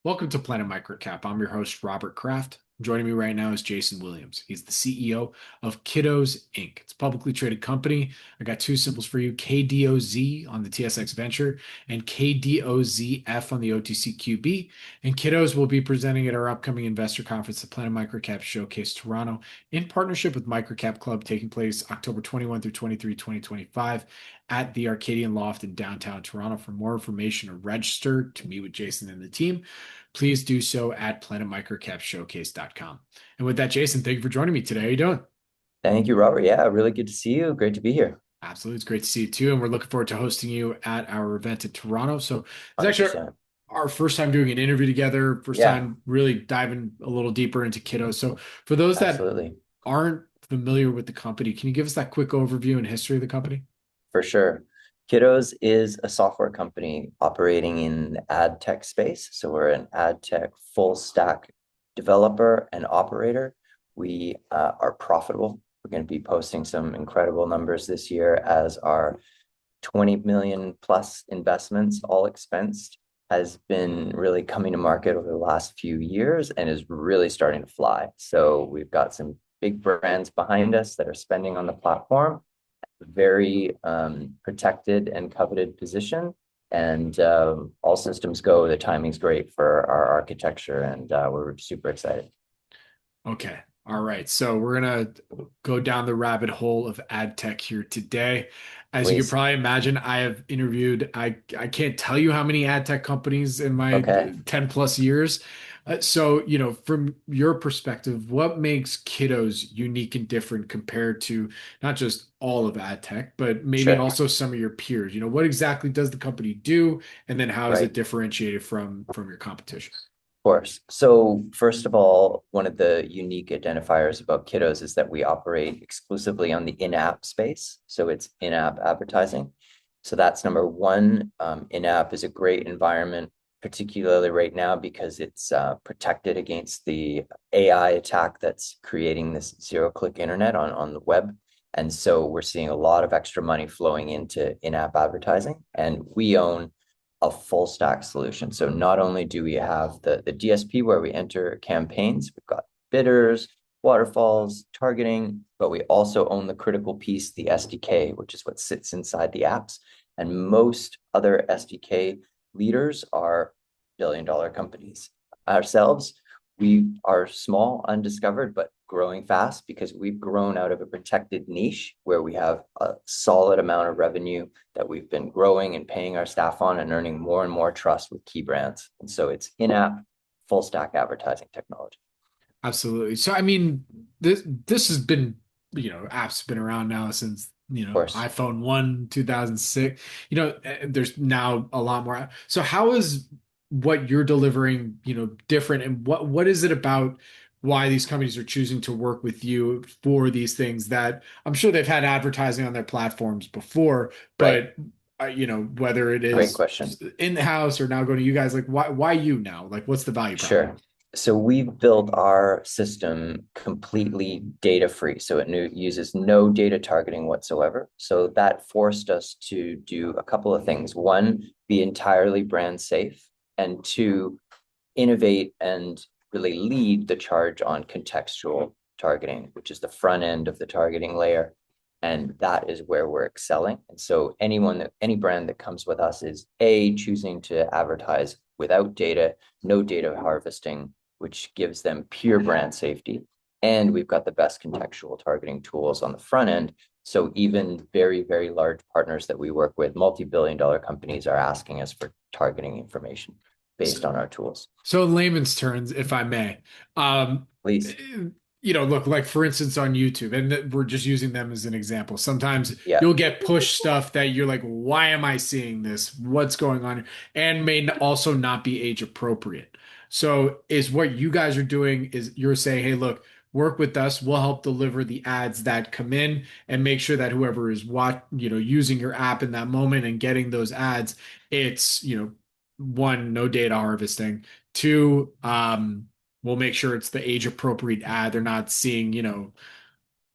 Welcome to Planet MicroCap. I'm your host, Robert Kraft. Joining me right now is Jason Williams. He's the CEO of Kidoz Inc. It's a publicly traded company. I got two symbols for you, KDOZ on the TSX Venture and KDOZF on the OTCQB. And Kidoz will be presenting at our upcoming investor conference, the Planet MicroCap Showcase Toronto, in partnership with MicroCap Club, taking place October 21 through 23, 2025 at the Arcadian Loft in downtown Toronto. For more information or register to meet with Jason and the team, please do so at planetmicrocapshowcase.com. And with that, Jason, thank you for joining me today. How you doing? Thank you, Robert. Yeah, really good to see you. Great to be here. Absolutely. It's great to see you too. And we're looking forward to hosting you at our event in Toronto. So it's actually 100%. our first time doing an interview together, first Yeah, time really diving a little deeper into Kiddo. So for those that absolutely. aren't familiar with the company, can you give us that quick overview and history of the company? For sure. Kidoz is a software company operating in the ad tech space. So we're an ad tech full stack developer and operator. We are profitable. We're going to be posting some incredible numbers this year as our 20 million plus investments, all expensed, has been really coming to market over the last few years and is really starting to fly. So we've got some big brands behind us that are spending on the platform, very protected and coveted position. And all systems go. The timing's great for our architecture, and we're super excited. Okay. All right. So we're gonna go down the rabbit hole of ad tech here today. As you can Please. probably imagine, I have interviewed, I can't tell you how many ad tech companies in my Okay, 10 plus years. So, from your perspective, what makes Kiddos unique and different compared to not just all of ad tech, but maybe sure. also some of your peers? What exactly does the company do? And then how is it Right. differentiated from your competition? Course. So first of all, one of the unique identifiers about Kidoz is that we operate exclusively on the in-app space. So it's in-app advertising. So that's number one. In-app is a great environment, particularly right now because it's protected against the AI attack that's creating this zero-click internet on the web. And so we're seeing a lot of extra money flowing into in-app advertising. And we own a full stack solution. So not only do we have the DSP where we enter campaigns, we've got bidders, waterfalls, targeting, but we also own the critical piece, the SDK, which is what sits inside the apps. And most other SDK leaders are billion-dollar companies. Ourselves, we are small, undiscovered, but growing fast because we've grown out of a protected niche where we have a solid amount of revenue that we've been growing and paying our staff on and earning more and more trust with key brands. And so it's in-app full stack advertising technology. Absolutely. So I mean, this has been, apps been around now since, Of course. iPhone 1, 2006. There's now a lot more. So how is what you're delivering, different, and what is it about why these companies are choosing to work with you for these things that I'm sure they've had advertising on their platforms before, Right. but whether it Great is question. in the house or now going to you guys, like why you now? Like what's the value prop? Sure. So we've built our system completely data free. So it uses no data targeting whatsoever. So that forced us to do a couple of things. One, be entirely brand safe, and two, innovate and really lead the charge on contextual targeting, which is the front end of the targeting layer. And that is where we're excelling. And so any brand that comes with us is choosing to advertise without data, no data harvesting, which gives them pure brand safety. And we've got the best contextual targeting tools on the front end. So even very, very large partners that we work with, multi-billion-dollar companies, are asking us for targeting information based on our tools. So in layman's terms, if I may, um, Please. look, like for instance on YouTube, and we're just using them as an example. Sometimes Yeah. you'll get push stuff that you're like, why am I seeing this? What's going on? And may also not be age appropriate. So is what you guys are doing is you're saying, hey, look, work with us. We'll help deliver the ads that come in and make sure that whoever is using your app in that moment and getting those ads, it's, one, no data harvesting. Two, we'll make sure it's the age appropriate ad. They're not seeing,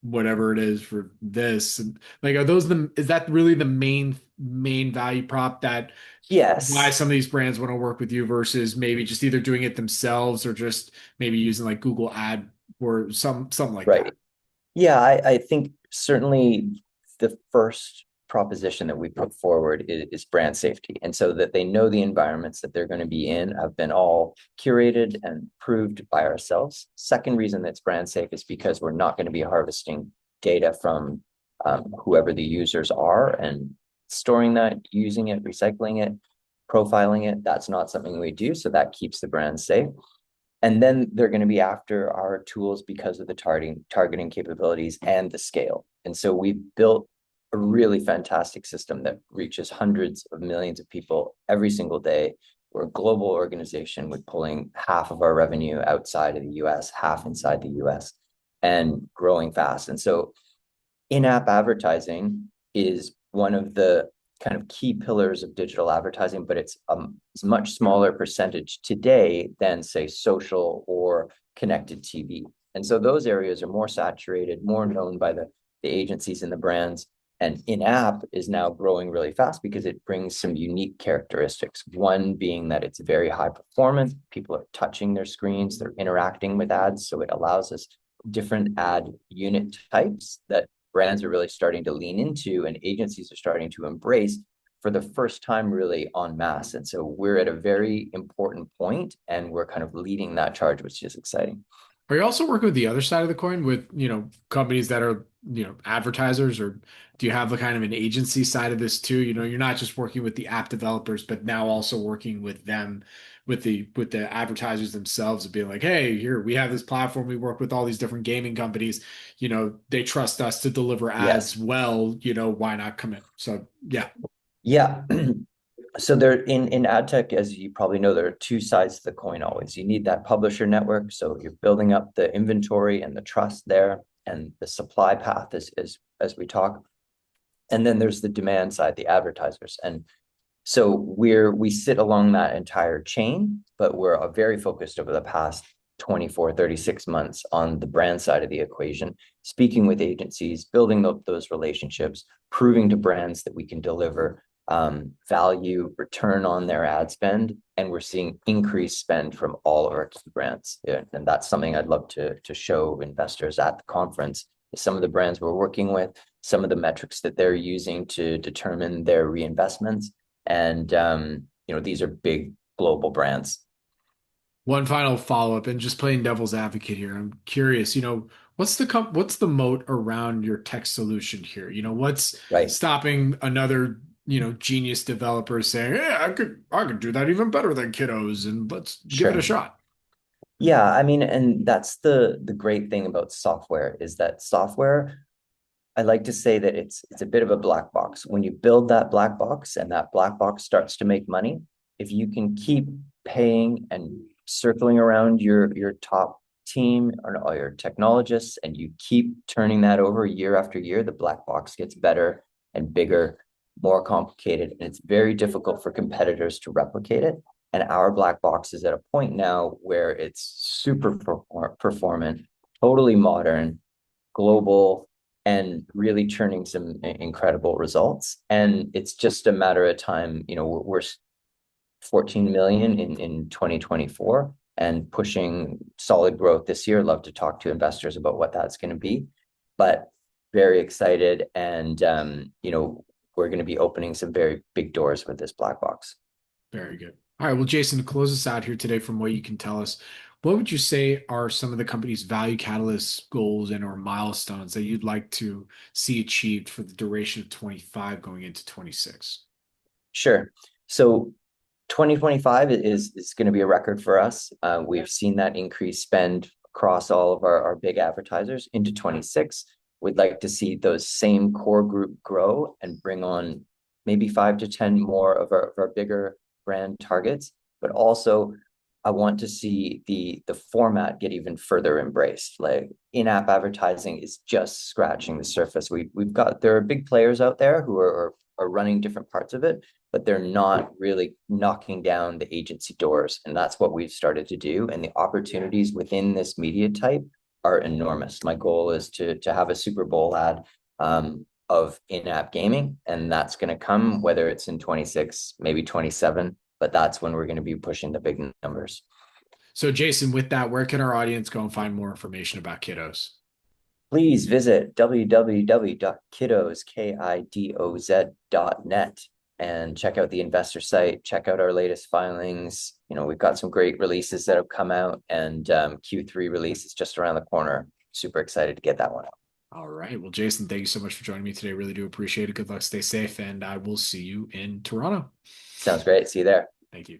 whatever it is for this. And like, are those is that really the main main value prop that why Yes, some of these brands want to work with you versus maybe just either doing it themselves or just maybe using like Google Ad or something like right. that? Yeah, I think certainly the first proposition that we put forward is brand safety. And so that they know the environments that they're going to be in have been all curated and approved by ourselves. Second reason that's brand safe is because we're not going to be harvesting data from whoever the users are and storing that, using it, recycling it, profiling it. That's not something we do. So that keeps the brand safe. And then they're going to be after our tools because of the targeting capabilities and the scale. And so we've built a really fantastic system that reaches hundreds of millions of people every single day. We're a global organization with pulling half of our revenue outside of the US, half inside the US, and growing fast. And so in-app advertising is one of the kind of key pillars of digital advertising, but it's a much smaller percentage today than, say, social or connected TV. And so those areas are more saturated, more known by the agencies and the brands. And in-app is now growing really fast because it brings some unique characteristics. One being that it's very high performance. People are touching their screens, they're interacting with ads. So it allows us different ad unit types that brands are really starting to lean into and agencies are starting to embrace for the first time really en masse. And so we're at a very important point and we're kind of leading that charge, which is exciting. Are you also working with the other side of the coin with, companies that are, advertisers, or do you have a kind of an agency side of this too? You're not just working with the app developers, but now also working with them, with the advertisers themselves and being like, hey, here we have this platform. We work with all these different gaming companies. They trust us to deliver Yes. ads well, why not come in? So yeah. Yeah. So there in ad tech, as you probably know, there are two sides to the coin always. You need that publisher network. So you're building up the inventory and the trust there and the supply path as we talk. And then there's the demand side, the advertisers. And so we sit along that entire chain, but we're very focused over the past 24, 36 months on the brand side of the equation, speaking with agencies, building those relationships, proving to brands that we can deliver value, return on their ad spend, and we're seeing increased spend from all of our key brands. Yeah, and that's something I'd love to show investors at the conference. Some of the brands we're working with, some of the metrics that they're using to determine their reinvestments, and these are big global brands. One final follow-up and just playing devil's advocate here. I'm curious, what's the moat around your tech solution here? What's Right. stopping another, genius developer saying, "Hey, I could do that even better than Kidoz and let's give it a Sure. shot." Yeah, I mean, and that's the great thing about software is that software, I like to say that it's a bit of a black box. When you build that black box and that black box starts to make money, if you can keep paying and circling around your top team or all your technologists and you keep turning that over year after year, the black box gets better and bigger, more complicated, and it's very difficult for competitors to replicate it. And our black box is at a point now where it's super performant, totally modern, global, and really churning some incredible results. And it's just a matter of time. We're 14 million in 2024 and pushing solid growth this year. Love to talk to investors about what that's going to be, but very excited. And, we're going to be opening some very big doors with this black box. Very good. All right. Well, Jason, to close us out here today, from what you can tell us, what would you say are some of the company's value catalyst goals and or milestones that you'd like to see achieved for the duration of 25 going into 26? Sure. So 2025 is going to be a record for us. We've seen that increased spend across all of our big advertisers into 26. We'd like to see those same core group grow and bring on maybe 5 to 10 more of our bigger brand targets. But also, I want to see the format get even further embraced. Like in-app advertising is just scratching the surface. There are big players out there who are running different parts of it, but they're not really knocking down the agency doors. And that's what we've started to do. And the opportunities within this media type are enormous. My goal is to have a Super Bowl ad of in-app gaming, and that's going to come whether it's in 26, maybe 27, but that's when we're going to be pushing the big numbers. So Jason, with that, where can our audience go and find more information about Kidoz? Please visit www.kidoz.net and check out the investor site, check out our latest filings. We've got some great releases that have come out, and Q3 release is just around the corner. Super excited to get that one out. All right. Well, Jason, thank you so much for joining me today. Really do appreciate it. Good luck. Stay safe. And I will see you in Toronto. Sounds great. See you there. Thank you.